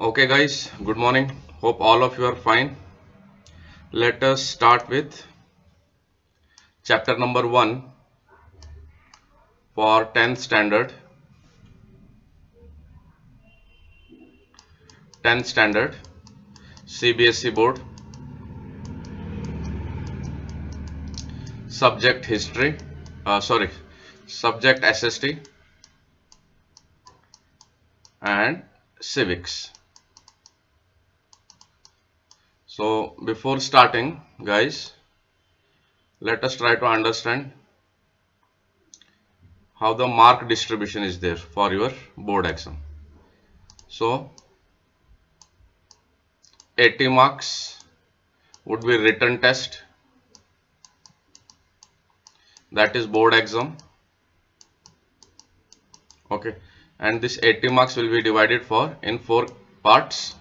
Okay, guys, good morning. Hope all of you are fine. Let us start with chapter number 1 for 10th standard. 10th standard CBSE board, subject history, subject SST and civics. So, before starting, guys, let us try to understand how the mark distribution is there for your board exam. So, 80 marks would be written test, that is board exam. Okay, and this 80 marks will be divided in 4 parts.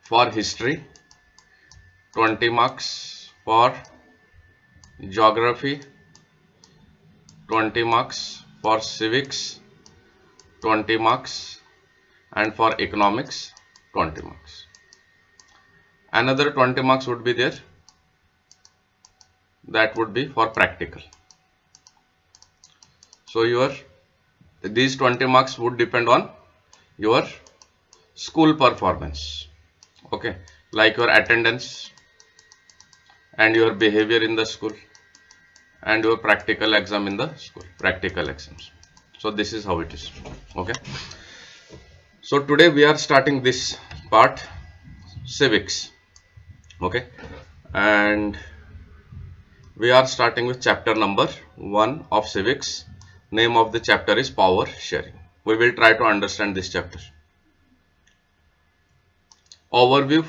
For history, 20 marks. For geography, 20 marks. For civics, 20 marks. And for economics, 20 marks. Another 20 marks would be there, that would be for practical. So these 20 marks would depend on your school performance. Okay, like your attendance and your behavior in the school and your practical exam in the school, practical exams. So this is how it is. Okay, so today we are starting this part, civics. Okay, and we are starting with chapter number 1 of civics. Name of the chapter is power sharing. We will try to understand this chapter. Overview.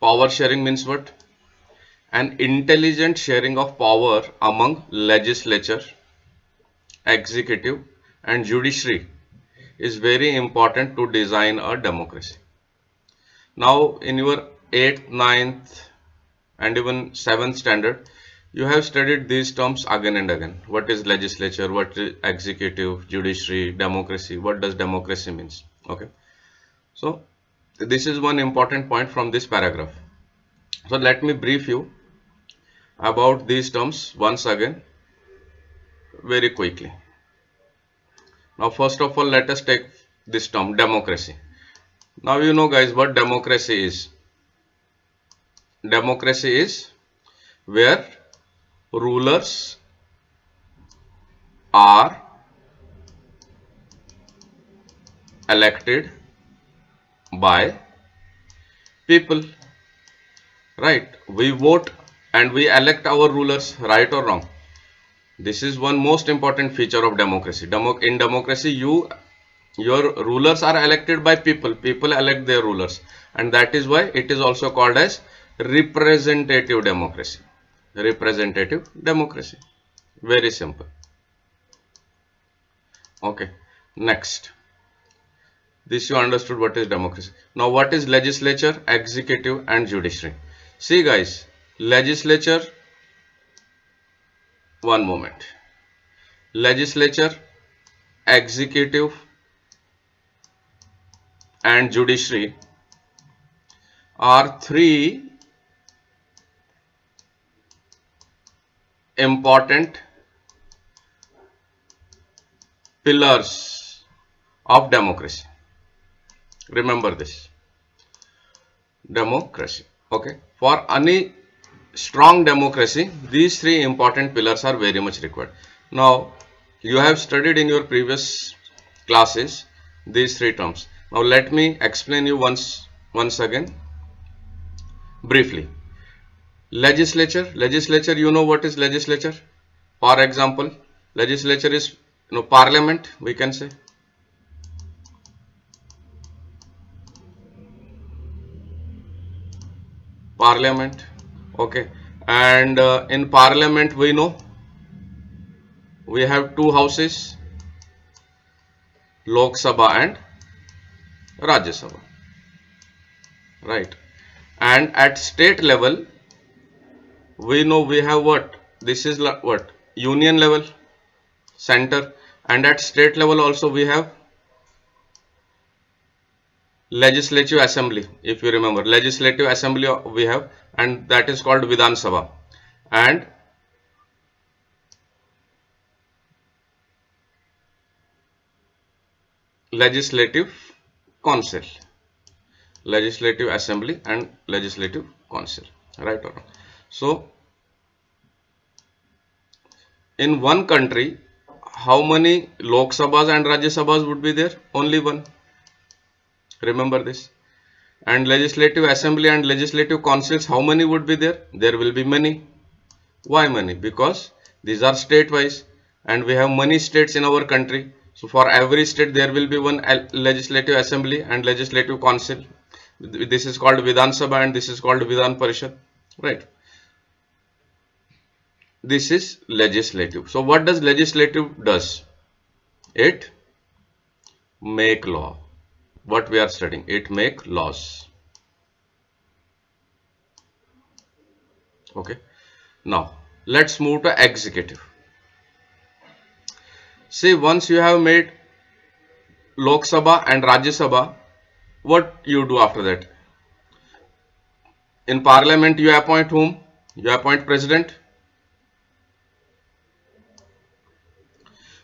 Power sharing means what? An intelligent sharing of power among legislature, executive and judiciary is very important to design a democracy. Now in your 8th, 9th and even 7th standard, you have studied these terms again and again. What is legislature, what is executive, judiciary, democracy, what does democracy means? Okay, so this is one important point from this paragraph. So let me brief you about these terms once again very quickly. Now first of all, let us take this term democracy. Now you know guys what democracy is. Democracy is where rulers are elected by people, right? We vote and we elect our rulers, right or wrong? This is one most important feature of democracy. In democracy, your rulers are elected by people. People elect their rulers, and that is why it is also called as representative democracy. Representative democracy. Very simple. Okay. Next. This you understood what is democracy. Now what is legislature, executive and judiciary? See guys, legislature, one moment. Legislature, executive and judiciary are 3 important pillars of democracy. Remember this. Democracy. Okay. For any strong democracy, these 3 important pillars are very much required. Now, you have studied in your previous classes these 3 terms. Now, let me explain you once again briefly. Legislature. Legislature, you know what is legislature? For example, legislature is parliament, we can say. Parliament. Okay, and in parliament we know we have 2 houses, Lok Sabha and Rajya Sabha, right? And at state level we know we have what? This is what? Union level, center, and at state level also we have legislative assembly. If you remember, legislative assembly we have, and that is called Vidhan Sabha, and legislative council, legislative assembly and legislative council, right or wrong? So in one country, how many Lok Sabhas and Rajya Sabhas would be there? Only one. Remember this. And legislative assembly and legislative councils, how many would be there? There will be many. Why many? Because these are state wise and we have many states in our country. So for every state there will be one legislative assembly and legislative council. This is called Vidhan Sabha and this is called Vidhan Parishad. Right. This is legislative. So what does legislative does? It make law. What we are studying, it make laws. Okay. Now let's move to executive. See, once you have made Lok Sabha and Rajya Sabha, what you do after that? In Parliament you appoint whom? You appoint President.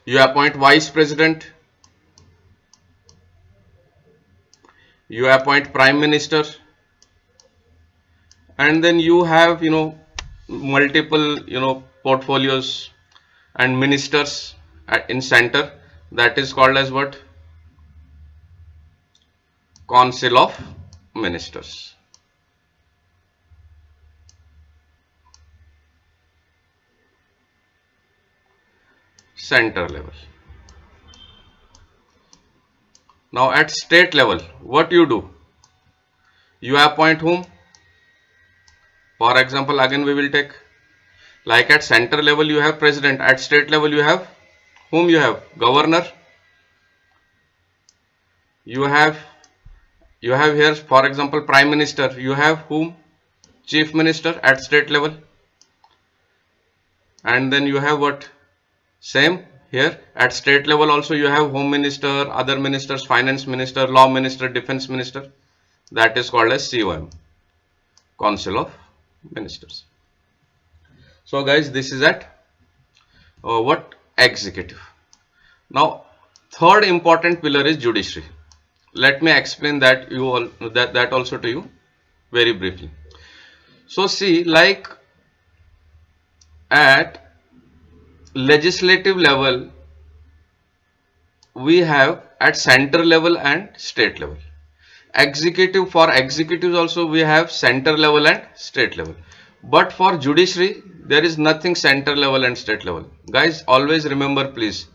You appoint Vice President. You appoint Prime Minister. And then you have, multiple, portfolios and ministers in center. That is called as what? Council of Ministers. Center level. Now at state level, what you do? You appoint whom? For example, again we will take, like at center level you have president, at state level you have whom? You have governor. You have here, for example, prime minister. You have whom? Chief minister at state level. And then you have what? Same here at state level also you have home minister, other ministers, finance minister, law minister, defense minister. That is called as COM, Council of Ministers. So guys, this is at what? Executive. Now third important pillar is judiciary. Let me explain that that also to you very briefly. So see, like at legislative level we have at center level and state level. Executive, for executives also we have center level and state level. But for judiciary there is nothing center level and state level. Guys, always remember please,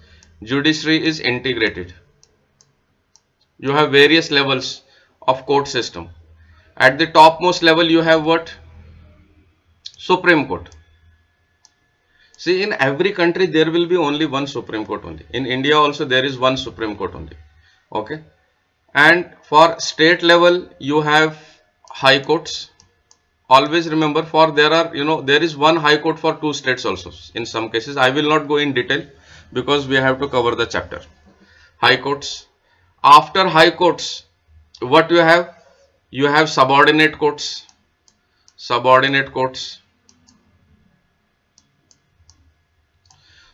judiciary is integrated. You have various levels of court system. At the topmost level you have what? Supreme Court. See, in every country there will be only one Supreme Court only. In India also there is one Supreme Court only. Okay. And for state level you have high courts. Always remember, for there are, there is one high court for two states also in some cases. I will not go in detail because we have to cover the chapter. High courts. After high courts, what you have? You have subordinate courts. Subordinate courts.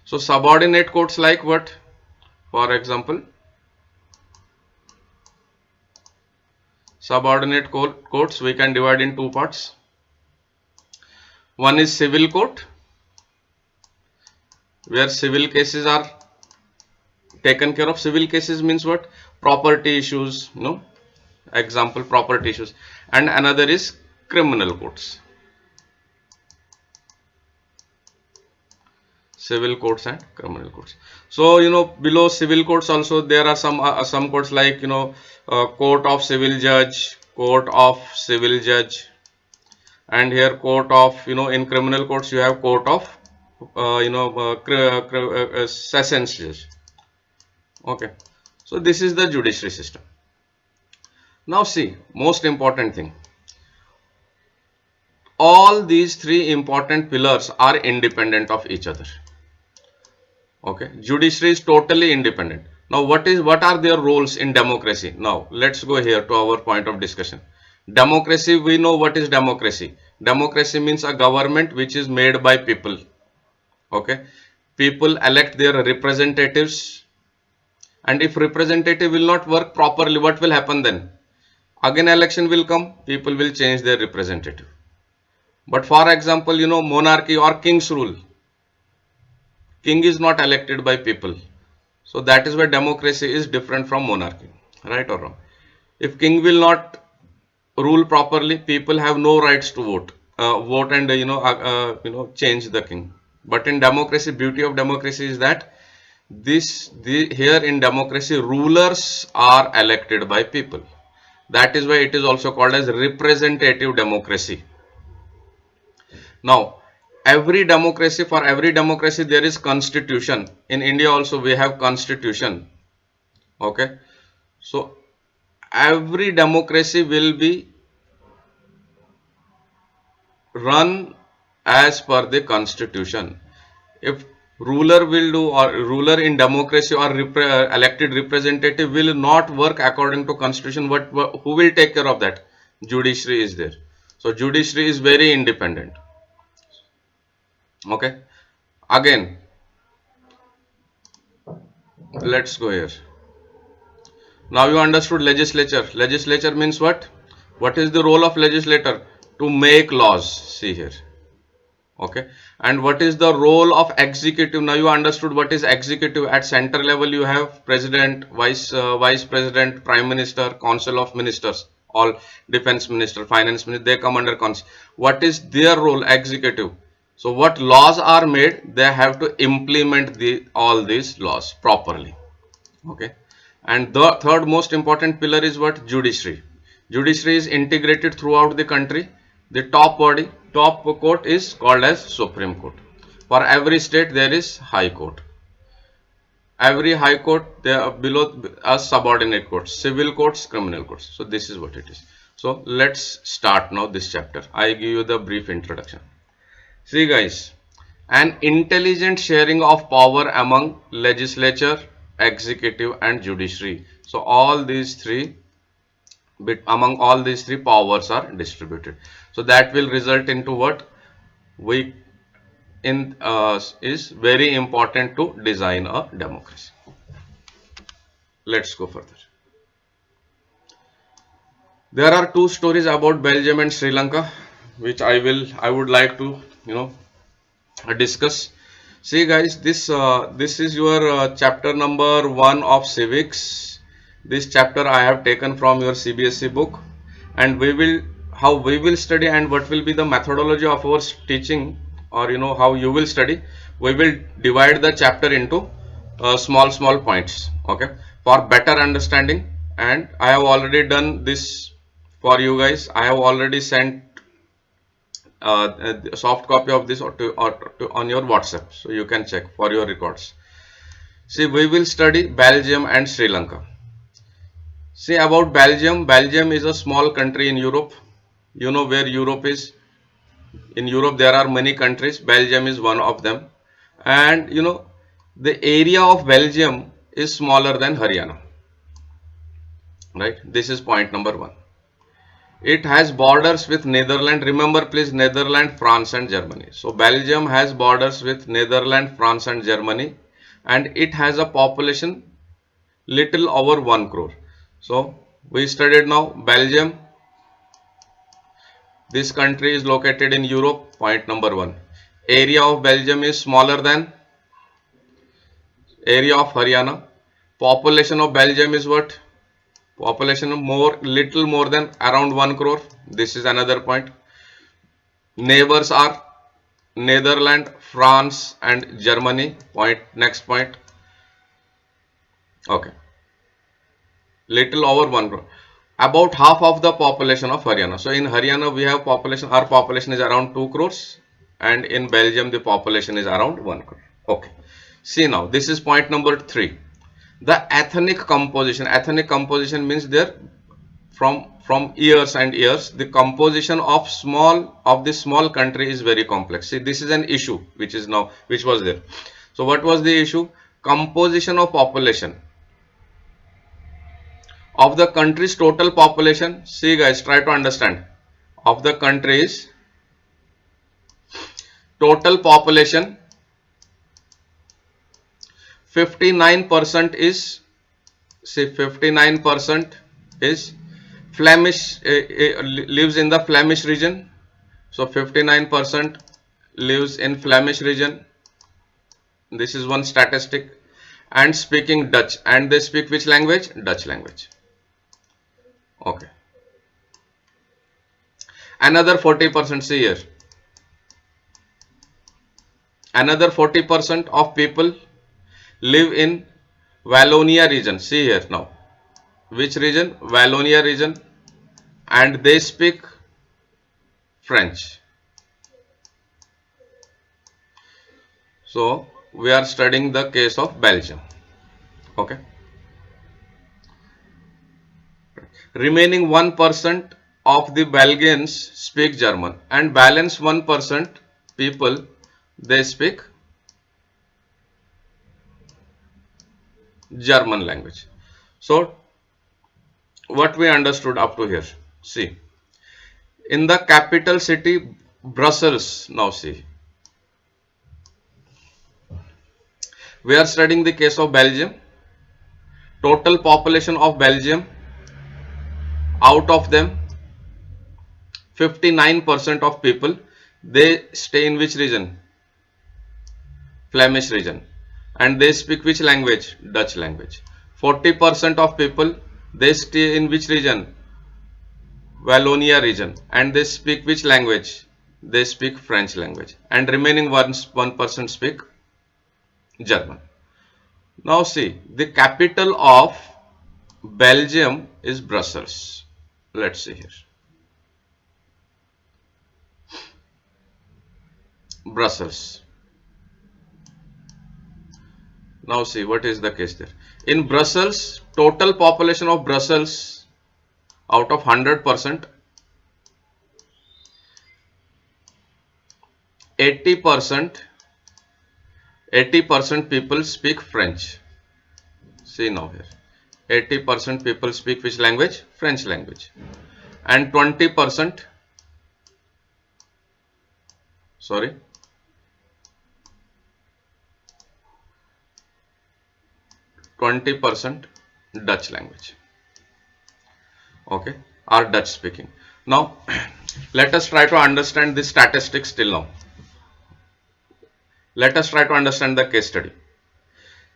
So subordinate courts like what? For example, subordinate courts we can divide in two parts. One is civil court, where civil cases are taken care of. Civil cases means what? Property issues, example, property issues. And another is criminal courts. Civil courts and criminal courts. So below civil courts also there are some courts like court of civil judge, and here court of, in criminal courts you have court of sessions judge. Okay, so this is the judiciary system. Now see, most important thing, all these three important pillars are independent of each other. Okay, judiciary is totally independent. Now, what are their roles in democracy? Now, let's go here to our point of discussion. Democracy, we know what is democracy. Democracy means a government which is made by people. Okay, people elect their representatives, and if representative will not work properly, what will happen then? Again, election will come. People will change their representative. But for example, monarchy or king's rule. King is not elected by people. So that is why democracy is different from monarchy, right or wrong? If king will not rule properly, people have no rights to vote and change the king. But in democracy, beauty of democracy is that here in democracy, rulers are elected by people. That is why it is also called as representative democracy. Now, for every democracy there is constitution. In India also we have constitution. Okay, so every democracy will be run as per the constitution. If ruler will do, or ruler in democracy or elected representative will not work according to constitution, who will take care of that? Judiciary is there. So judiciary is very independent. Okay, again let's go here. Now you understood legislature. Legislature means what? What is the role of legislator? To make laws. See here. Okay, and what is the role of executive? Now you understood what is executive. At center level you have president, vice president, prime minister, council of ministers, all defense minister, finance minister, they come under council. What is their role? Executive. So what laws are made, they have to implement all these laws properly. Okay, and the third most important pillar is what? Judiciary. Judiciary is integrated throughout the country. The top court is called as Supreme Court. For every state there is High Court. Every High Court, there are below a subordinate courts, civil courts, criminal courts. So this is what it is. So let's start now this chapter. I give you the brief introduction. See guys, an intelligent sharing of power among legislature, executive and judiciary. So all these three, among all these three powers are distributed. So that will result into what we is very important to design a democracy. Let's go further. There are two stories about Belgium and Sri Lanka, which I would like to discuss. See guys, this is your chapter number 1 of civics. This chapter I have taken from your CBSE book, and how we will study and what will be the methodology of our teaching, or how you will study. We will divide the chapter into small points, okay, for better understanding. And I have already done this for you guys. I have already sent a soft copy of this on your WhatsApp, so you can check for your records. See, we will study Belgium and Sri Lanka. See about Belgium. Belgium is a small country in Europe. You know where Europe is. In Europe there are many countries. Belgium is one of them. And the area of Belgium is smaller than Haryana. Right. This is point number 1. It has borders with Netherlands. Remember please, Netherlands, France and Germany. So Belgium has borders with Netherlands, France and Germany, and it has a population little over 1 crore. So we studied now Belgium. This country is located in Europe. Point number 1. Area of Belgium is smaller than area of Haryana. Population of Belgium is what? Population of little more than around 1 crore. This is another point. Neighbors are Netherlands, France and Germany. Next point. Okay. Little over 1 crore. About half of the population of Haryana. So in Haryana we have population, our population is around 2 crores, and in Belgium the population is around 1 crore. Okay. See now, this is point number 3. The ethnic composition. Ethnic composition means there from years and years, the composition of this small country is very complex. See, this is an issue which was there. So what was the issue? Composition of population. of the country's total population. See guys, try to understand. Of the country's total population, 59% is, say 59% is Flemish, lives in the Flemish region. So 59% lives in Flemish region. This is one statistic. And speaking Dutch. And they speak which language? Dutch language. Okay. Another 40%, see here. Another 40% of people live in Wallonia region. See here now. Which region? Wallonia region. And they speak French. So we are studying the case of Belgium. Okay. Remaining 1% of the Belgians speak German, and balance 1% people, they speak German language. So what we understood up to here, see, in the capital city Brussels, now see, we are studying the case of Belgium. Total population of Belgium, out of them 59% of people, they stay in which region? Flemish region. And they speak which language? Dutch language. 40% of people, they stay in which region? Wallonia region. And they speak which language? They speak French language. And remaining 1% speak German. Now see, the capital of Belgium is Brussels. Let's see here. Brussels. Now see what is the case there. In Brussels, total population of Brussels, out of 100%, 80% people speak French. See now here, 80% people speak which language? French language. And 20%, sorry, 20% Dutch language. Okay, are Dutch speaking. Now let us try to understand the statistics till now. Let us try to understand the case study.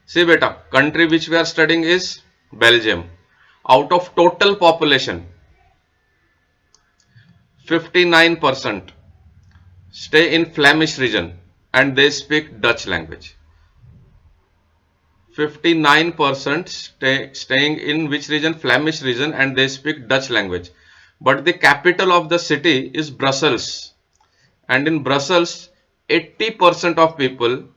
See beta, country which we are studying is Belgium. Out of total population, 59% stay in Flemish region and they speak Dutch language. 59% staying in which region? Flemish region, and they speak Dutch language. But the capital of the city is Brussels, and in Brussels 80% of people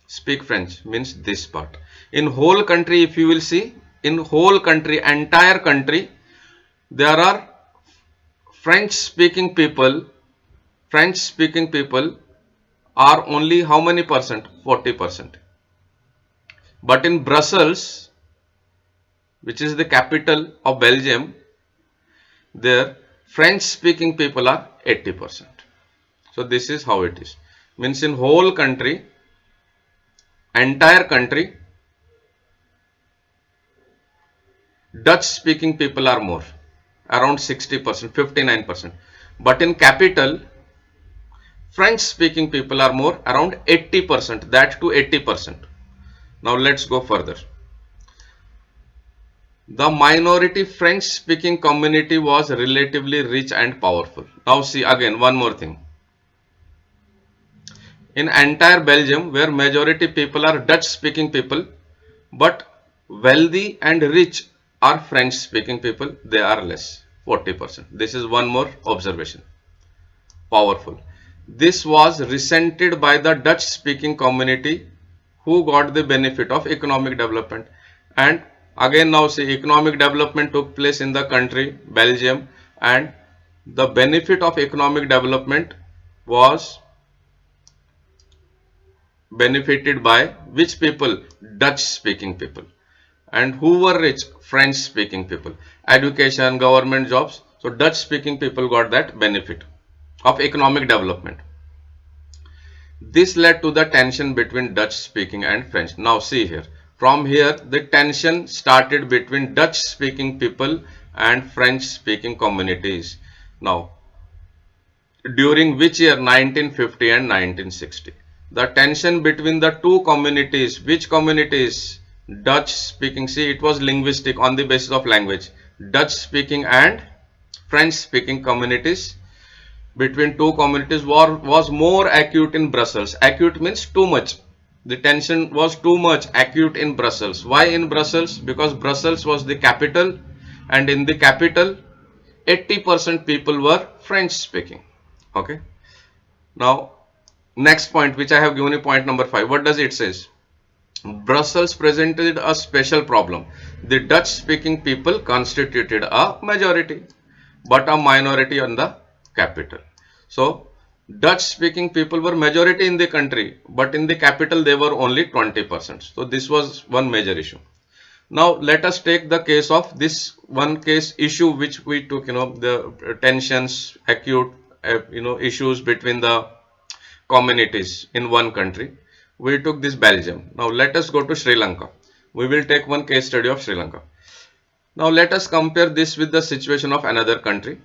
speak French, means this part. In whole country, if you will see, in whole country, entire country, there are French speaking people are only how many percent? 40%. But in Brussels, which is the capital of Belgium, there French speaking people are 80%. So this is how it is. Means in whole country, entire country, Dutch speaking people are more, around 60%, 59%. But in capital, French speaking people are more, around 80%, that to 80%. Now let's go further. The minority French speaking community was relatively rich and powerful. Now see again one more thing. In entire Belgium, where majority people are Dutch speaking people, but wealthy and rich are French speaking people, they are less, 40%. This is one more observation. Powerful. This was resented by the Dutch speaking community, who got the benefit of economic development. And again now see, economic development took place in the country Belgium, and the benefit of economic development was benefited by which people? Dutch speaking people. And who were rich? French speaking people. Education, government jobs. So Dutch speaking people got that benefit of economic development. This led to the tension between Dutch speaking and French. Now see here. From here the tension started between Dutch speaking people and French speaking communities. Now during which year? 1950 and 1960. The tension between the two communities, which communities? Dutch speaking, see it was linguistic on the basis of language. Dutch speaking and French speaking communities, between two communities was more acute in Brussels. Acute means too much. The tension was too much acute in Brussels. Why in Brussels? Because Brussels was the capital, and in the capital 80% people were French speaking. Okay. Now next point which I have given you, point number 5. What does it says? Brussels presented a special problem. The Dutch speaking people constituted a majority but a minority on the capital. So Dutch speaking people were majority in the country, but in the capital they were only 20%. So this was one major issue. Now let us take the case of this one case issue which we took, the tensions, acute, issues between the communities in one country. We took this Belgium. Now let us go to Sri Lanka. We will take one case study of Sri Lanka. Now let us compare this with the situation of another country,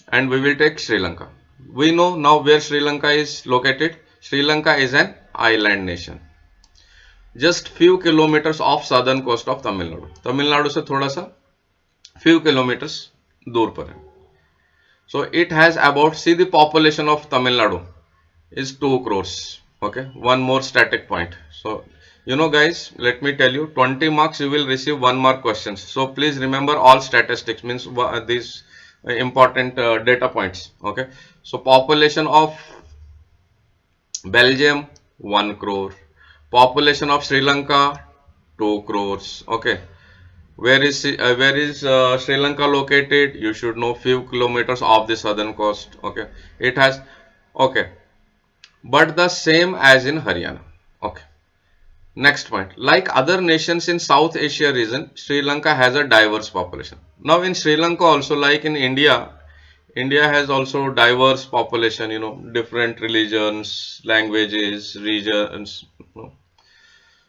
and we will take Sri Lanka. We know now where Sri Lanka is located. Sri Lanka is an island nation. Just few kilometers off southern coast of Tamil Nadu. Tamil Nadu से थोड़ा सा few kilometers दूर पर है. So it has about, see the population of Tamil Nadu is 2 crores. Okay, one more static point. So guys, let me tell you, 20 marks you will receive 1 mark questions. So please remember all statistics, means these important data points. Okay, so population of Belgium 1 crore, population of Sri Lanka 2 crores. Okay, where is Sri Lanka located? You should know, few kilometers off the southern coast. Okay, it has, okay, but the same as in Haryana. Okay. Next point, like other nations in South Asia region, Sri Lanka has a diverse population. Now in Sri Lanka also, like in India, India has also diverse population, different religions, languages, regions.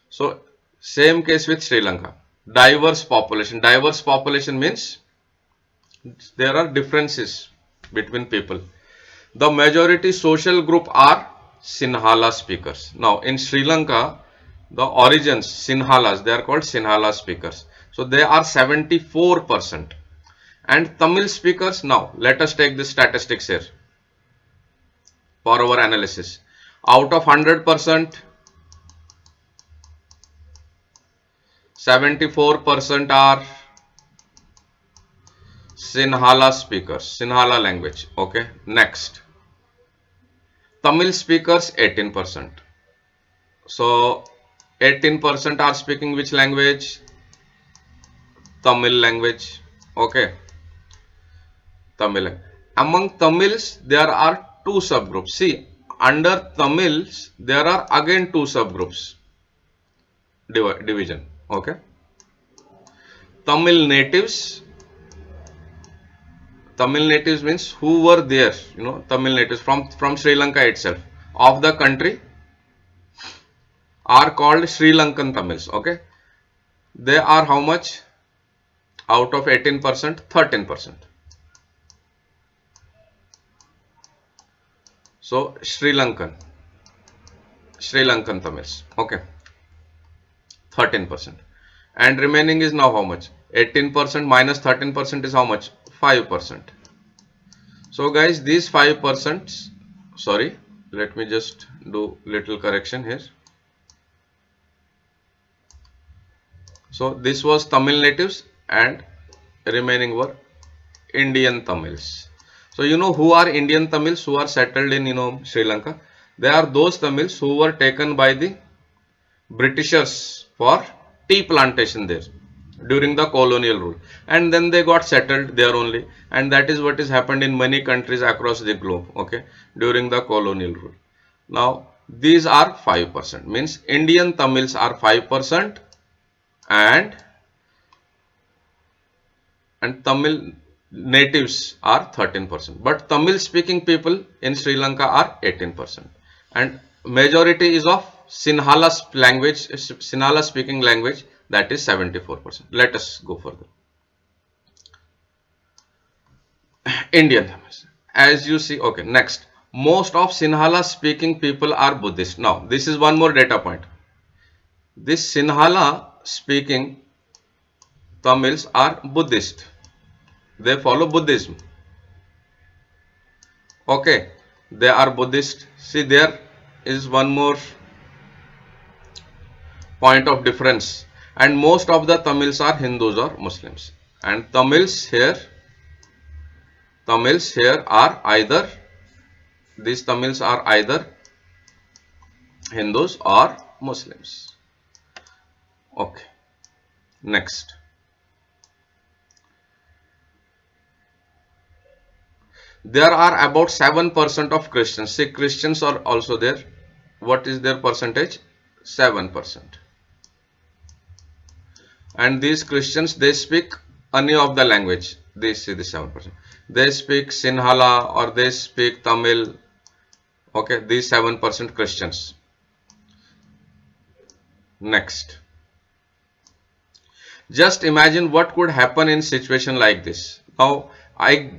So same case with Sri Lanka, diverse population. Diverse population means there are differences between people. The majority social group are Sinhala speakers. Now in Sri Lanka, the origins Sinhalas, they are called Sinhala speakers. So they are 74%. And Tamil speakers, now let us take the statistics here for our analysis. Out of 100%, 74% are Sinhala speakers, Sinhala language. Okay, next. Tamil speakers 18%. So 18% are speaking which language? Tamil language. Okay, Tamil. Among Tamils there are 2 subgroups. See, under Tamils there are again 2 subgroups, division. Okay, Tamil natives. Tamil natives means who were there, Tamil natives from Sri Lanka itself of the country are called Sri Lankan Tamils. Okay, they are how much? Out of 18%, 13%. So Sri Lankan Tamils. Okay, 13%. And remaining is now how much? 18% minus 13% is how much? 5%. So guys, these 5%, sorry, let me just do little correction here. So this was Tamil natives and remaining were Indian Tamils. So who are Indian Tamils who are settled in Sri Lanka? They are those Tamils who were taken by the Britishers for tea plantation there during the colonial rule, and then they got settled there only, and that is what has happened in many countries across the globe. Okay, during the colonial rule. Now these are 5%, means Indian Tamils are 5% and and Tamil natives are 13%. But Tamil speaking people in Sri Lanka are 18%. And majority is of Sinhala language, Sinhala speaking language, that is 74%. Let us go further. Indian. As you see, okay, next. Most of Sinhala speaking people are Buddhist. Now, this is one more data point. This Sinhala speaking Tamils are Buddhist. They follow Buddhism. Okay, they are Buddhist. See, there is one more point of difference. And most of the Tamils are Hindus or Muslims. And Tamils here are either, these Tamils are either Hindus or Muslims. Okay, next. There are about 7% of Christians. See, Christians are also there. What is their percentage? 7%. And these Christians, they speak any of the language. They see the 7%. They speak Sinhala or they speak Tamil. Okay, these 7% Christians. Next. Just imagine what could happen in situation like this. Now, I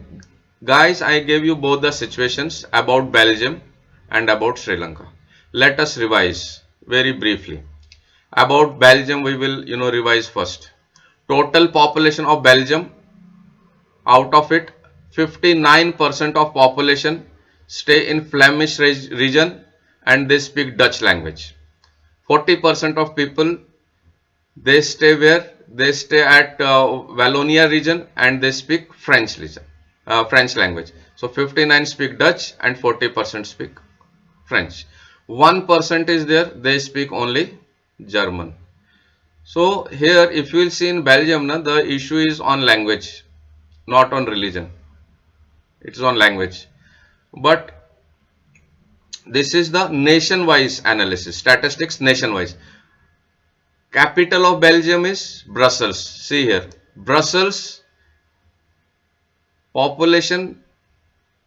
gave you both the situations about Belgium and about Sri Lanka. Let us revise very briefly. About Belgium, we will revise first. Total population of Belgium, out of it 59% of population stay in Flemish region and they speak Dutch language. 40% of people, they stay where? They stay at Wallonia region and they speak French language. So 59 speak Dutch and 40% speak French. 1% is there, they speak only German. So here, if you will see in Belgium, the issue is on language, not on religion. It is on language. But this is the nation-wise analysis, statistics nation-wise. Capital of Belgium is Brussels. See here, Brussels, population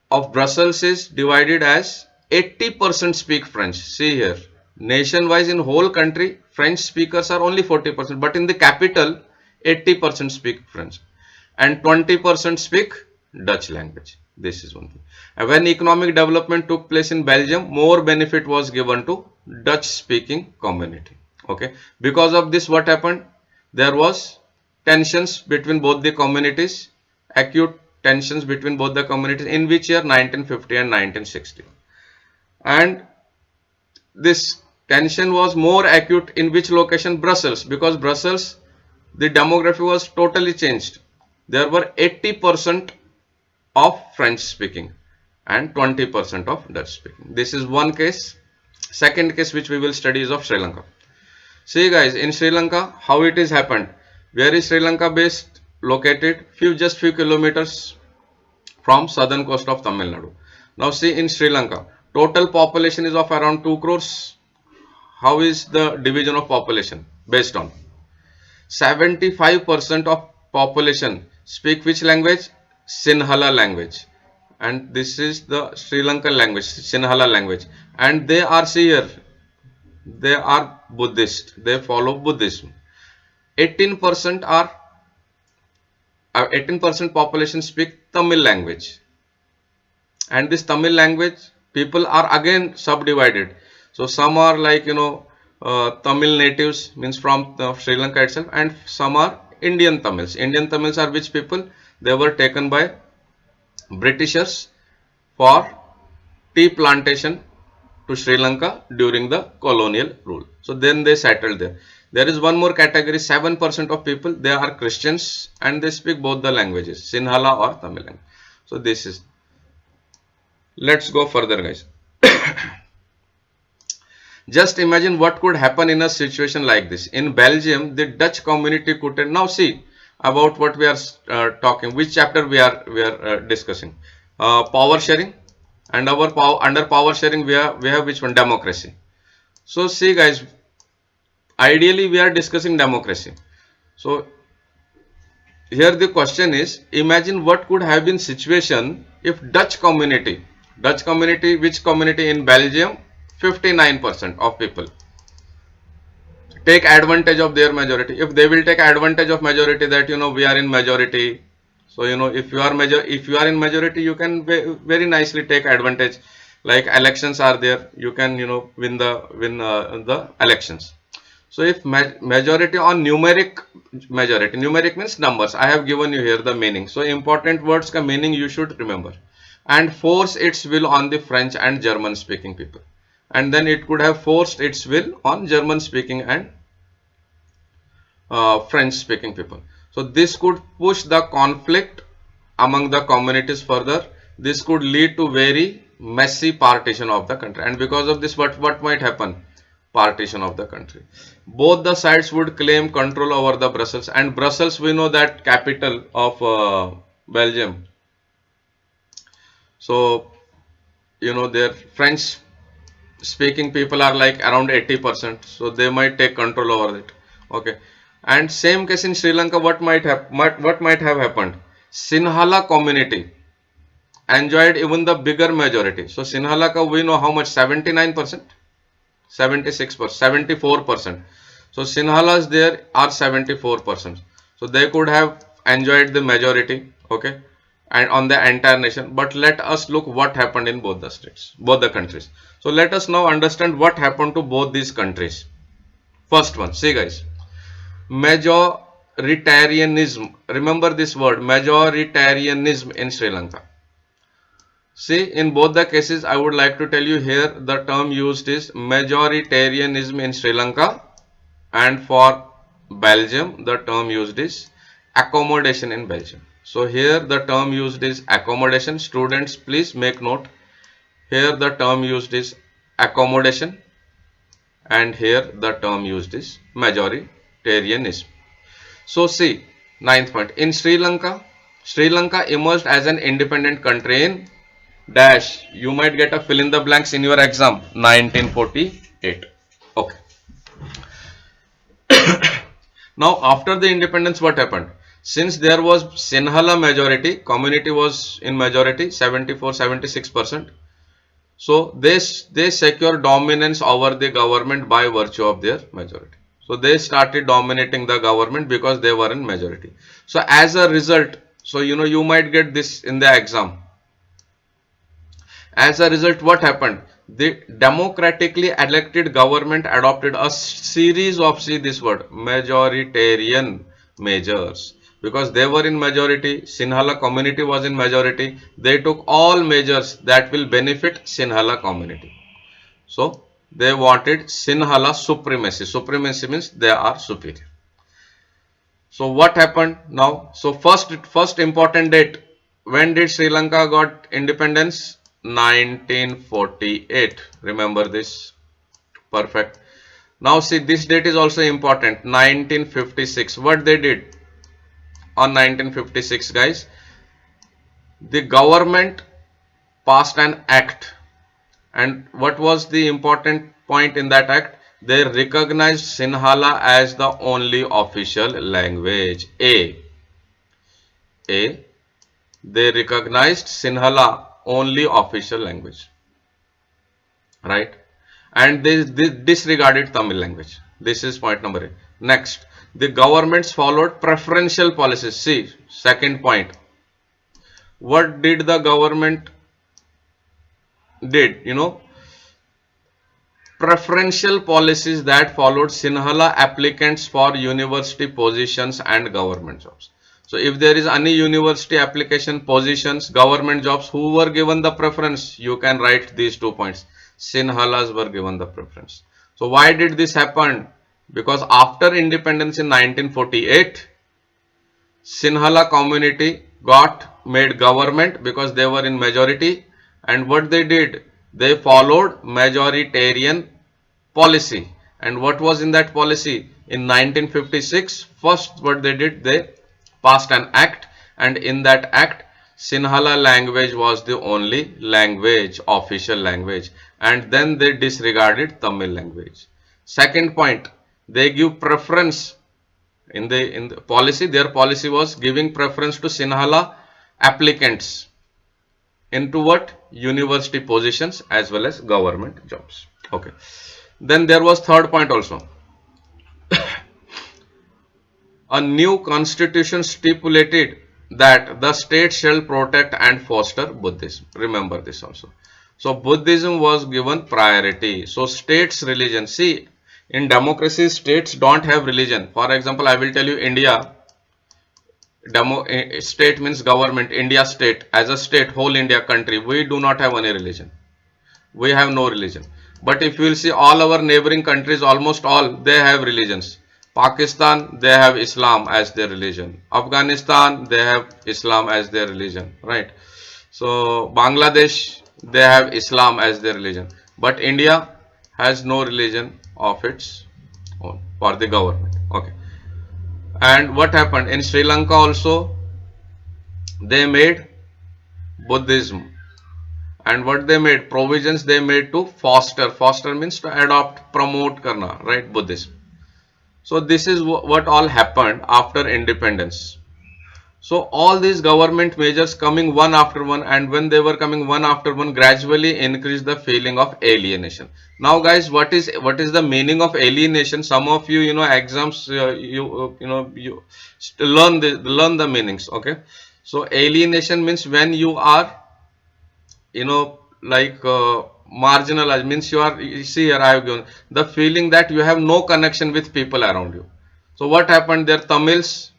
of Brussels is divided as 80% speak French. See here, nation-wise in whole country, French speakers are only 40%, but in the capital, 80% speak French and 20% speak Dutch language. This is one thing. And when economic development took place in Belgium, more benefit was given to Dutch speaking community. Okay, because of this, what happened? There was tensions between both the communities, acute tensions between both the communities. In which year? 1950 and 1960. And this tension was more acute in which location? Brussels, because Brussels, the demography was totally changed. There were 80% of French speaking and 20% of Dutch speaking. This is one case. Second case which we will study is of Sri Lanka. See guys, in Sri Lanka, how it is happened. Where is Sri Lanka based? Located just few kilometers from southern coast of Tamil Nadu. Now see, in Sri Lanka, total population is of around 2 crores. How is the division of population? Based on 75% of population speak which language? Sinhala language. And this is the Sri Lankan language, Sinhala language. And they are, see here, they are Buddhist. They follow Buddhism. 18% are 18% population speak Tamil language. And this Tamil language, people are again subdivided. So some are like Tamil natives, means from Sri Lanka itself, and some are Indian Tamils. Indian Tamils are which people? They were taken by Britishers for tea plantation to Sri Lanka during the colonial rule. So then they settled there. There is one more category, 7% of people, they are Christians and they speak both the languages, Sinhala or Tamil language. So this is, let's go further guys. Just imagine what could happen in a situation like this. In Belgium, the Dutch community could, now see about what we are talking, which chapter we are discussing. Power sharing, and under power sharing we have which one? Democracy. So see guys, ideally we are discussing democracy. So here the question is, imagine what could have been situation if Dutch community, which community in Belgium? 59% of people take advantage of their majority. If they will take advantage of majority, that we are in majority, so if you are in majority, you can very nicely take advantage. Like elections are there, you can win the elections. So if majority on numeric means numbers. I have given you here the meaning. So important words ka meaning you should remember. And force its will on the French and German speaking people. And then it could have forced its will on German speaking and French speaking people. So this could push the conflict among the communities further. This could lead to very messy partition of the country. And because of this, what might happen? Partition of the country. Both the sides would claim control over the Brussels, and Brussels, we know that capital of Belgium. So their French speaking people are like around 80%, so they might take control over it. Okay, and same case in Sri Lanka. What might have happened? Sinhala community enjoyed even the bigger majority. So Sinhala ka we know how much? 79%. 76%, 74%. So Sinhalas there are 74%. So they could have enjoyed the majority, okay, and on the entire nation. But let us look what happened in both the states, both the countries. So let us now understand what happened to both these countries. First one, see guys, majoritarianism. Remember this word, majoritarianism in Sri Lanka. See, in both the cases, I would like to tell you here the term used is majoritarianism in Sri Lanka, and for Belgium the term used is accommodation in Belgium. So here the term used is accommodation. Students, please make note. Here the term used is accommodation, and here the term used is majoritarianism. So see, ninth point. In Sri Lanka, Sri Lanka emerged as an independent country in dash. You might get a fill in the blanks in your exam. 1948. Okay. Now after the independence, what happened? Since there was Sinhala majority, community was in majority 74-76%. So they secure dominance over the government by virtue of their majority. So they started dominating the government because they were in majority. So as a result, so you might get this in the exam. As a result, what happened? The democratically elected government adopted a series of, see this word, majoritarian measures. Because they were in majority, Sinhala community was in majority, they took all measures that will benefit Sinhala community. So they wanted Sinhala supremacy. Supremacy means they are superior. So what happened now? So first important date. When did Sri Lanka got independence? 1948. Remember this. Perfect. Now see, this date is also important. 1956. What they did on 1956, guys? The government passed an act. And what was the important point in that act? They recognized Sinhala as the only official language. They recognized Sinhala only official language, right? And they disregarded Tamil language. This is point number 8. Next, the governments followed preferential policies. See, second point. What did the government did? Preferential policies that followed Sinhala applicants for university positions and government jobs. So if there is any university application positions, government jobs, who were given the preference? You can write these 2 points. Sinhalas were given the preference. So why did this happen? Because after independence in 1948, Sinhala community got made government because they were in majority, and what they did? They followed majoritarian policy. And what was in that policy? In 1956, first what they did, they passed an act, and in that act Sinhala language was the only language, official language, and then they disregarded Tamil language. Second point, they give preference In the policy, their policy was giving preference to Sinhala applicants into what? University positions as well as government jobs. Okay. Then there was third point also. A new constitution stipulated that the state shall protect and foster Buddhism. Remember this also. So Buddhism was given priority. So states' religion. See, in democracy, states don't have religion. For example, I will tell you India. State means government. India state, as a state, whole India country, we do not have any religion. We have no religion. But if you will see all our neighboring countries, almost all, they have religions. Pakistan, they have Islam as their religion. Afghanistan, they have Islam as their religion, right? So Bangladesh, they have Islam as their religion. But India has no religion of its own for the government. Okay. And what happened in Sri Lanka also? They made Buddhism. And what they made? Provisions they made to foster means to adopt, promote karna, right? Buddhism. So this is what all happened after independence. So all these government measures coming one after one, and when they were coming one after one, gradually increased the feeling of alienation. Now guys, what is the meaning of alienation? Some of you, exams, you learn the meanings. Okay. So alienation means when you are, like marginalized, means you see here I have given the feeling that you have no connection with people around you. So what happened there? Tamils,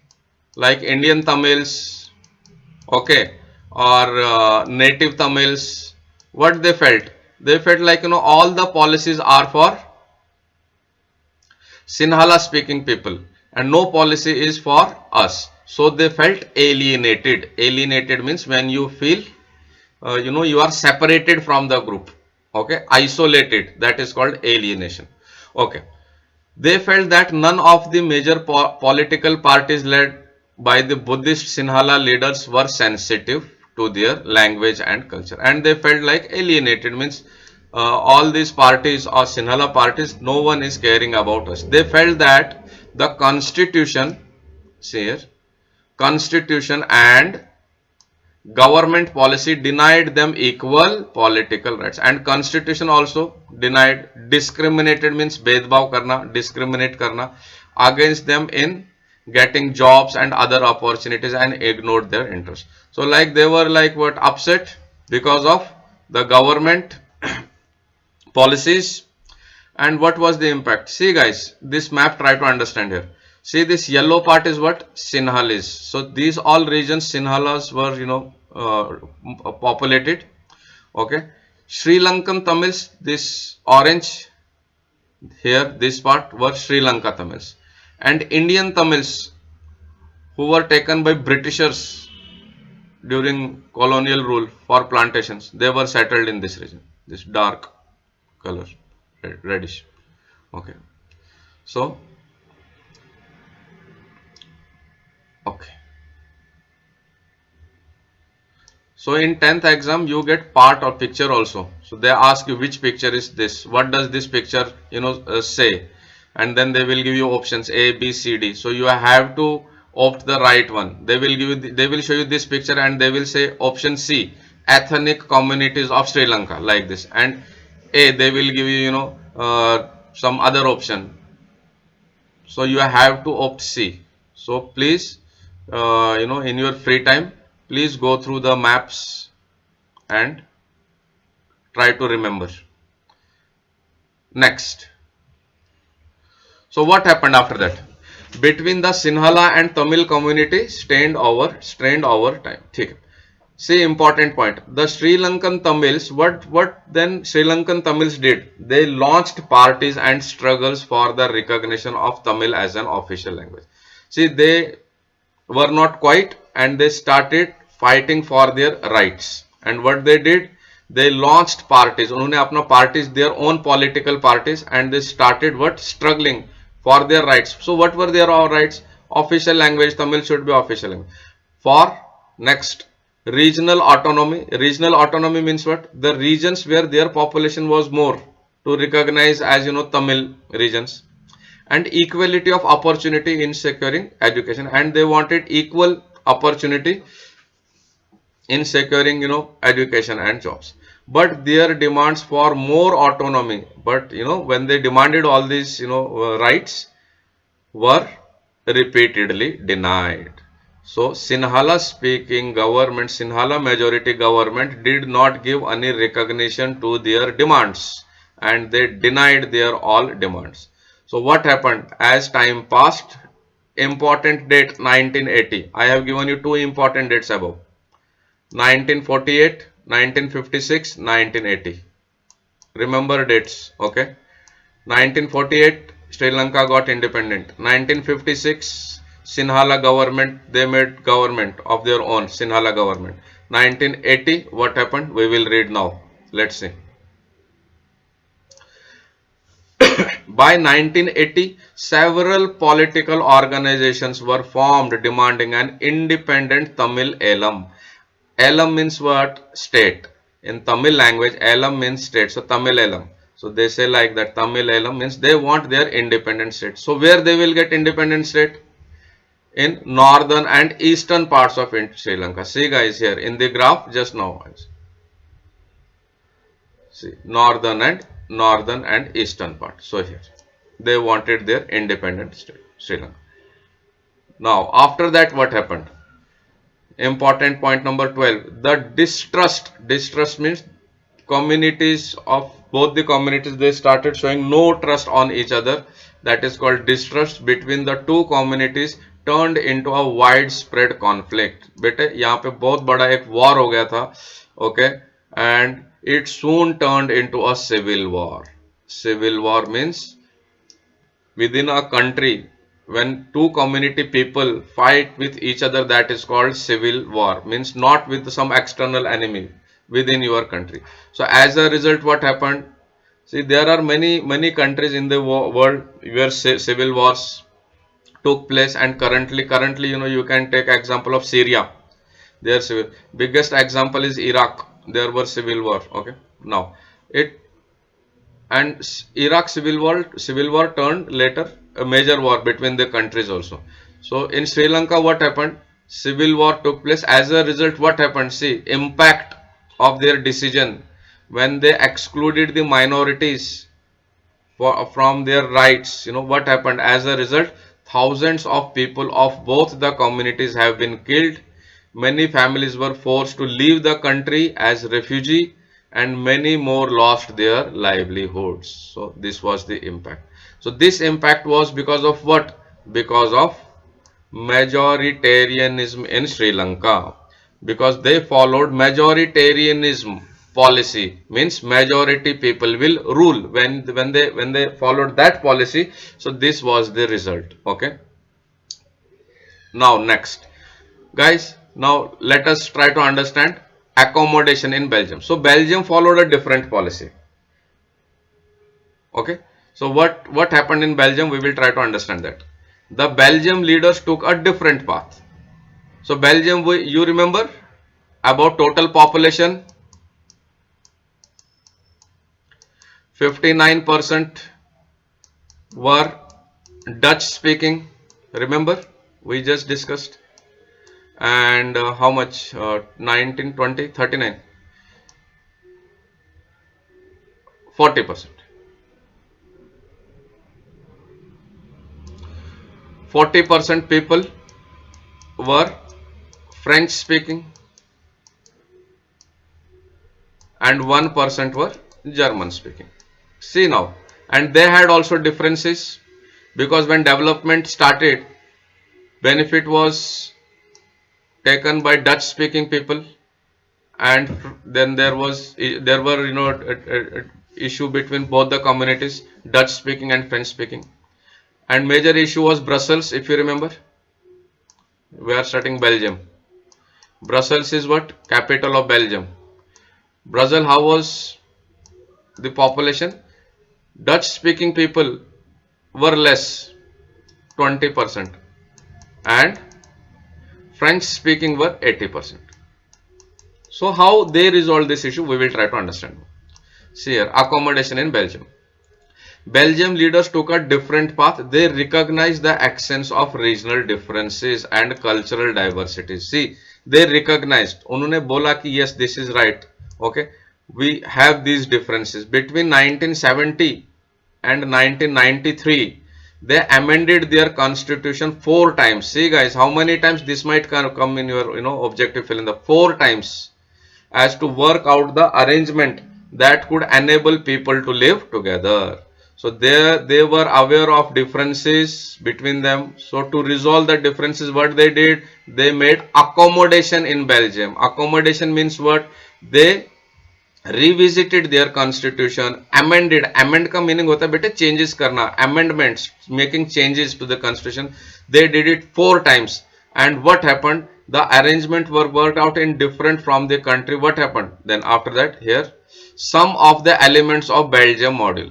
like Indian Tamils, okay, or native Tamils, what they felt? They felt like, all the policies are for Sinhala speaking people and no policy is for us. So they felt alienated. Alienated means when you feel, you are separated from the group. Okay, isolated. That is called alienation. Okay. They felt that none of the major political parties led by the Buddhist Sinhala leaders were sensitive to their language and culture, and they felt like alienated means all these parties or Sinhala parties, no one is caring about us. They felt that the constitution, see here, constitution and government policy denied them equal political rights, and constitution also denied, discriminated means bhedbhav karna, discriminate karna against them in getting jobs and other opportunities, and ignored their interests. So like they were like what, upset because of the government policies. And what was the impact? See guys, this map, try to understand here. See, this yellow part is what Sinhalese. So these all regions Sinhalas were, populated. Okay. Sri Lankan Tamils, this orange here, this part were Sri Lanka Tamils. And Indian Tamils, who were taken by Britishers during colonial rule for plantations, they were settled in this region, this dark color, reddish. Okay. So, okay. So in 10th exam, you get part or picture also. So they ask you which picture is this? What does this picture, say? And then they will give you options A, B, C, D. So you have to opt the right one. They will give you, they will show you this picture and they will say option C, ethnic communities of Sri Lanka, like this. And A, they will give you, some other option. So you have to opt C. So please, in your free time, please go through the maps and try to remember. Next. So what happened after that? Between the Sinhala and Tamil community strained over time. Okay. See, important point. The Sri Lankan Tamils, what then Sri Lankan Tamils did? They launched parties and struggles for the recognition of Tamil as an official language. See, they were not quite, and they started fighting for their rights. And what they did? They launched parties. उन्होंने अपना parties, their own political parties, and they started what? Struggling for their rights. So what were their rights? Official language, Tamil should be official language. For next, regional autonomy. Regional autonomy means what? The regions where their population was more to recognize as, Tamil regions. and equality of opportunity in securing education, and they wanted equal opportunity in securing education and jobs. But their demands for more autonomy, but when they demanded all these rights, were repeatedly denied. So Sinhala speaking government, Sinhala majority government did not give any recognition to their demands, and they denied their all demands. So what happened as time passed? Important date 1980. I have given you two important dates above: 1948, 1956, 1980. Remember dates, okay? 1948, Sri Lanka got independent. 1956, Sinhala government, they made government of their own, Sinhala government. 1980, what happened? We will read now. Let's see. By 1980, several political organizations were formed demanding an independent Tamil Elam. Elam means what? State. In Tamil language, Elam means state. So Tamil Elam. So they say like that, Tamil Elam means they want their independent state. So where they will get independent state? In northern and eastern parts of Sri Lanka. See guys here in the graph just now. See northern and eastern part. So here they wanted their independent state, Sri Lanka. Now after that what happened? Important point number 12. The distrust. Distrust means communities of both the communities, they started showing no trust on each other. That is called distrust between the two communities turned into a widespread conflict. बेटे यहाँ पे बहुत बड़ा एक war हो गया था, okay, and it soon turned into a civil war. Civil war means within a country, when two community people fight with each other, that is called civil war. Means not with some external enemy, within your country. So as a result, what happened? See, there are many countries in the world where civil wars took place, and currently you can take example of Syria. Their civil biggest example is Iraq. There were civil war. Okay, now it and Iraq civil war turned later a major war between the countries also. So in Sri Lanka, what happened? Civil war took place. As a result, what happened? See, impact of their decision when they excluded the minorities from their rights. What happened? As a result, thousands of people of both the communities have been killed. Many families were forced to leave the country as refugee, and many more lost their livelihoods. So this was the impact. So this impact was because of what? Because of majoritarianism in Sri Lanka. Because they followed majoritarianism policy, means majority people will rule. When they followed that policy, so this was the result. Okay. Now next, guys, now let us try to understand accommodation in Belgium. So Belgium followed a different policy. Okay. So what happened in Belgium? We will try to understand that. The Belgium leaders took a different path. So Belgium, you remember about total population, 59% were Dutch speaking. Remember, we just discussed. And how much? 19, 20, 39, 40%. 40% people were French speaking, and 1% were German speaking. See now, and they had also differences, because when development started, benefit was taken by Dutch speaking people, and then there were issue between both the communities, Dutch speaking and French speaking. And major issue was Brussels. If you remember, we are studying Belgium. Brussels is what? Capital of Belgium. Brussels, how was the population? Dutch speaking people were less, 20%, and French speaking were 80%. So how they resolved this issue, we will try to understand. See here, accommodation in Belgium. Belgium leaders took a different path. They recognized the accents of regional differences and cultural diversity. See, they recognized. उन्होंने बोला कि yes, this is right. Okay, we have these differences between 1970 and 1993. They amended their constitution 4 times. See, guys, how many times this might come in your objective fill in the 4 times, as to work out the arrangement that could enable people to live together. So they were aware of differences between them. So to resolve the differences, what they did, they made accommodation in Belgium. Accommodation means what? They revisited their constitution, amend का meaning होता है बेटे changes करना, amendments, making changes to the constitution. They did it 4 times. And what happened? The arrangement were worked out in different from the country. What happened then after that? Here some of the elements of Belgium model,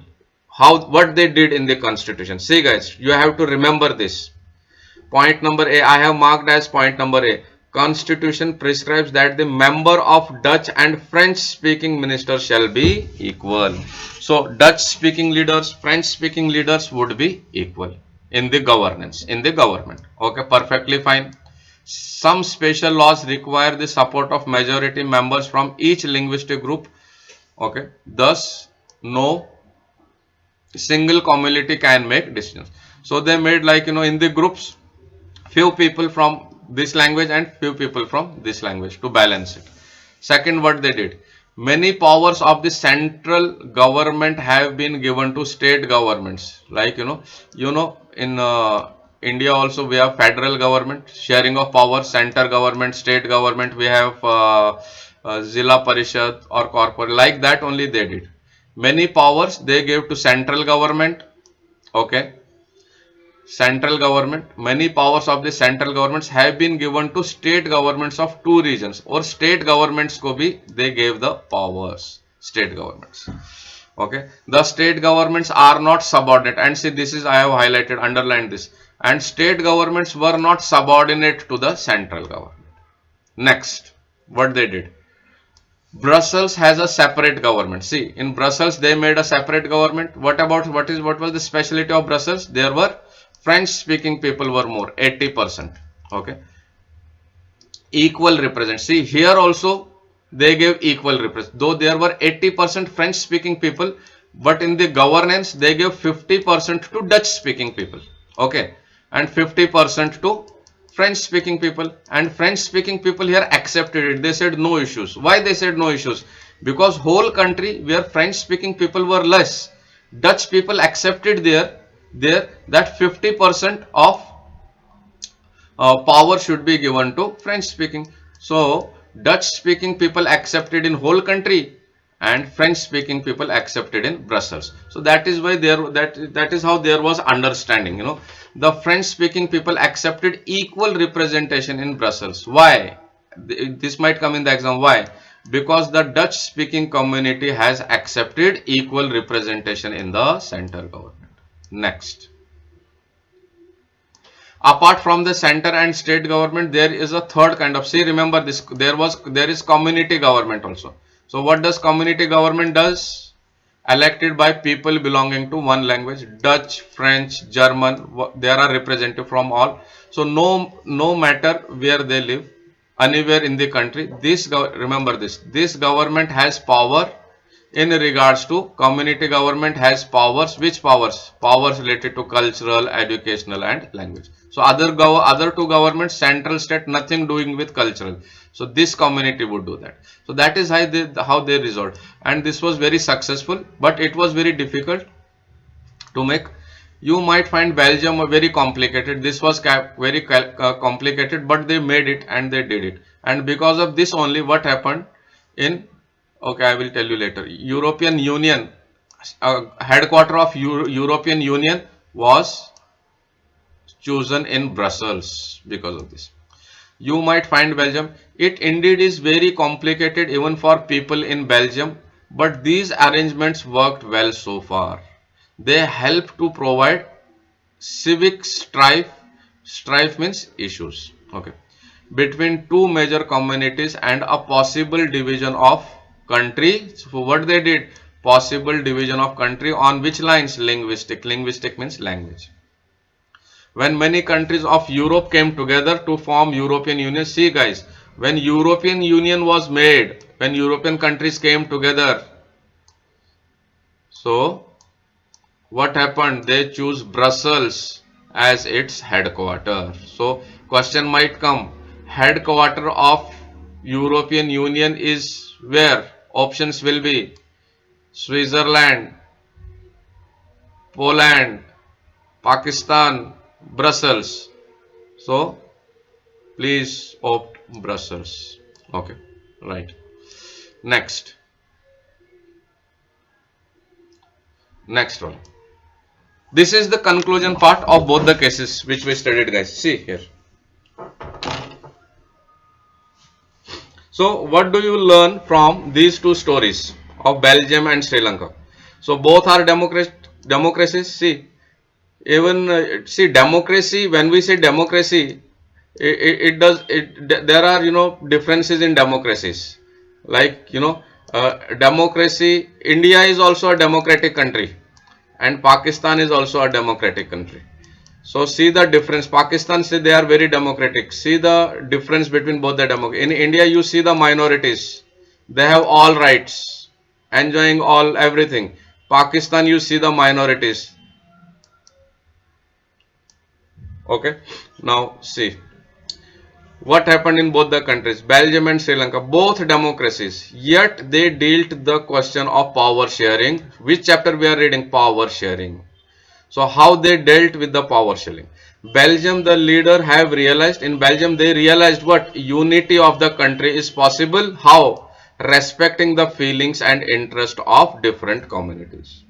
what they did in the constitution. See, guys, you have to remember this. Point number A, I have marked as point number A. Constitution prescribes that the member of Dutch and French speaking ministers shall be equal. So Dutch speaking leaders, French speaking leaders would be equal in the governance, in the government. Okay, perfectly fine. Some special laws require the support of majority members from each linguistic group. Okay, thus no single community can make decisions. So they made, like, in the groups, few people from this language and few people from this language to balance it. Second, what they did, many powers of the central government have been given to state governments. Like, in India also we have federal government, sharing of power, center government, state government, we have Zilla Parishad or corporate, like that only they did. Many powers they gave to central government. Okay, central government, many powers of the central governments have been given to state governments of 2 regions, or state governments ko bhi they gave the powers, state governments. Okay, the state governments are not subordinate, and see, this is, I have highlighted, underlined this, and state governments were not subordinate to the central government. Next, what they did, Brussels has a separate government. See, in Brussels they made a separate government. What was the specialty of Brussels? There were French speaking people were more, 80%. Okay, equal represent. See, here also they gave equal represent, though there were 80% French speaking people, but in the governance they gave 50% to Dutch speaking people. Okay, and 50% to French speaking people, and French speaking people here accepted it. They said no issues. Why they said no issues? Because whole country where French speaking people were less, Dutch people accepted that 50% of power should be given to French speaking. So Dutch speaking people accepted in whole country, and French speaking people accepted in Brussels. So that is why that is how there was understanding. The French speaking people accepted equal representation in Brussels. Why? This might come in the exam. Why? Because the Dutch speaking community has accepted equal representation in the central government. Next, apart from the center and state government, there is a third kind of, see, remember this, there is community government also. So what does community government does? Elected by people belonging to one language, Dutch, French, German, there are representative from all. So no matter where they live, anywhere in the country, remember this government has power in regards to, community government has powers. Which powers? Powers related to cultural, educational and language. So other two governments, central, state, nothing doing with cultural. So this community would do that. So that is how they resolved, and this was very successful, but it was very difficult to make. You might find Belgium very complicated. This was very complicated, but they made it and they did it. And because of this only, what happened in, okay, I will tell you later. European Union, headquarter of European Union was chosen in Brussels because of this. You might find Belgium, it indeed is very complicated even for people in Belgium, but these arrangements worked well so far. They help to provide civic strife means issues, okay, between two major communities and a possible division of country. So what they did, Possible division of country on which lines? Linguistic. Linguistic means language. When many countries of Europe came together to form European Union, see guys, when European Union was made, when European countries came together, so what happened? They choose Brussels as its headquarter. So question might come, headquarter of European Union is where? Options will be Switzerland, Poland, Pakistan, Brussels. So please opt Brussels. Okay, right. Next, next one. This is the conclusion part of both the cases which we studied, guys. See here. So what do you learn from these two stories of Belgium and Sri Lanka? So both are democracies. See, even see democracy. When we say democracy, there are differences in democracies. Like democracy. India is also a democratic country, and Pakistan is also a democratic country. So see the difference. Pakistan, say they are very democratic. See the difference between both the democracy. In India, you see the minorities. They have all rights, enjoying all everything. Pakistan, you see the minorities. Okay. Now see what happened in both the countries, Belgium and Sri Lanka, both democracies. Yet they dealt the question of power sharing. Which chapter we are reading? Power sharing. So how they dealt with the power sharing. Belgium, the leader have realized, in Belgium they realized what? Unity of the country is possible. How? Respecting the feelings and interest of different communities.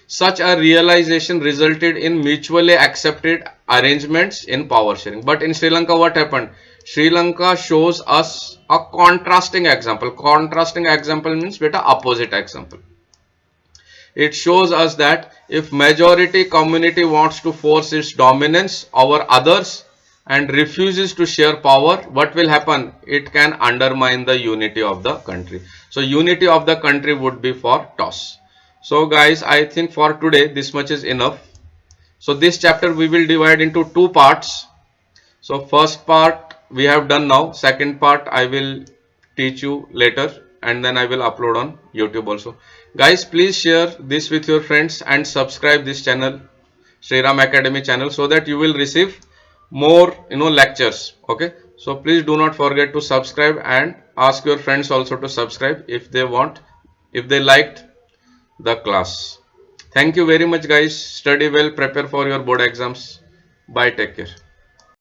Such a realization resulted in mutually accepted arrangements in power sharing. But in Sri Lanka, what happened? Sri Lanka shows us a contrasting example. Contrasting example means beta opposite example. It shows us that if majority community wants to force its dominance over others and refuses to share power, what will happen? It can undermine the unity of the country. So unity of the country would be for toss. So guys, I think for today this much is enough. So this chapter we will divide into two parts. So first part we have done now. Second part I will teach you later, and then I will upload on YouTube also. Guys, please share this with your friends and subscribe this channel, Sriram Academy channel, so that you will receive more lectures. Okay, so please do not forget to subscribe and ask your friends also to subscribe if they want, if they liked the class. Thank you very much guys. Study well, prepare for your board exams. Bye, take care.